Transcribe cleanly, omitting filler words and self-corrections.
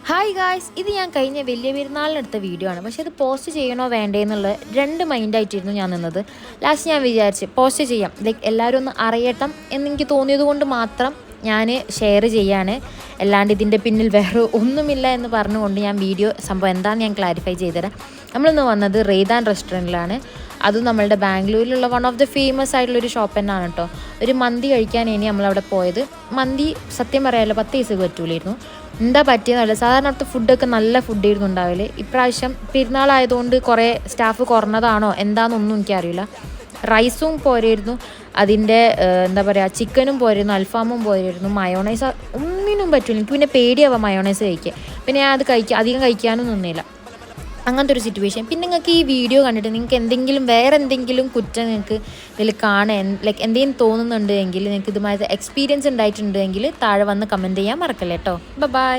Hi guys, ഇത് ഞാൻ കഴിഞ്ഞ വലിയ പെരുന്നാളിനെടുത്ത വീഡിയോ ആണ്. പക്ഷേ ഇത് പോസ്റ്റ് ചെയ്യണോ വേണ്ടേ എന്നുള്ള രണ്ട് മൈൻഡായിട്ടിരുന്നു ഞാൻ നിന്നത്. ലാസ്റ്റ് ഞാൻ വിചാരിച്ച് പോസ്റ്റ് ചെയ്യാം, ലൈക്ക് എല്ലാവരും ഒന്ന് അറിയട്ടം എന്നെനിക്ക് തോന്നിയത് കൊണ്ട് മാത്രം ഞാൻ ഷെയർ ചെയ്യാണ്. അല്ലാണ്ട് ഇതിൻ്റെ പിന്നിൽ വേറെ ഒന്നുമില്ല എന്ന് പറഞ്ഞുകൊണ്ട് ഞാൻ വീഡിയോ സംഭവം എന്താണെന്ന് ഞാൻ ക്ലാരിഫൈ ചെയ്തുതരാം. നമ്മളിന്ന് വന്നത് റെയ്ദാൻ റെസ്റ്റോറൻറ്റിലാണ്. അതും നമ്മളുടെ ബാംഗ്ലൂരിലുള്ള വൺ ഓഫ് ദി ഫേമസ് ആയിട്ടുള്ളൊരു ഷോപ്പ് തന്നെയാണ് കേട്ടോ. ഒരു മന്തി കഴിക്കാൻ ഇനി നമ്മളവിടെ പോയത്. മന്തി സത്യം പറയാമല്ലോ 10 പൈസക്ക് പറ്റൂലായിരുന്നു. എന്താ പറ്റിയെന്നല്ല, സാധാരണ അവിടുത്തെ ഫുഡൊക്കെ നല്ല ഫുഡായിരുന്നു ഉണ്ടാവില്ല. ഇപ്രാവശ്യം പെരുന്നാളായതുകൊണ്ട് കുറേ സ്റ്റാഫ് കുറഞ്ഞതാണോ എന്താണെന്നൊന്നും എനിക്കറിയില്ല. റൈസും പോരായിരുന്നു, അതിൻ്റെ എന്താ പറയുക ചിക്കനും പോരായിരുന്നു, അൽഫാമും പോരായിരുന്നു, മയോണൈസ് ഒന്നിനും പറ്റില്ല. എനിക്ക് പിന്നെ പേടിയാവാം മയോണൈസ് കഴിക്കുക. പിന്നെ ഞാൻ അത് അധികം കഴിക്കാനും നിന്നില്ല. അങ്ങനത്തെ ഒരു സിറ്റുവേഷൻ. പിന്നെ നിങ്ങൾക്ക് ഈ വീഡിയോ കണ്ടിട്ട് നിങ്ങൾക്ക് എന്തെങ്കിലും വേറെ എന്തെങ്കിലും കുറ്റം നിങ്ങൾക്ക് ഇതിൽ കാണാൻ ലൈക്ക് എന്തെങ്കിലും തോന്നുന്നുണ്ടെങ്കിൽ, നിങ്ങൾക്ക് ഇതുമാതിരി എക്സ്പീരിയൻസ് ഉണ്ടായിട്ടുണ്ടെങ്കിൽ താഴെ വന്ന് കമൻറ്റ് ചെയ്യാൻ മറക്കല്ലേ കേട്ടോ. ബൈ.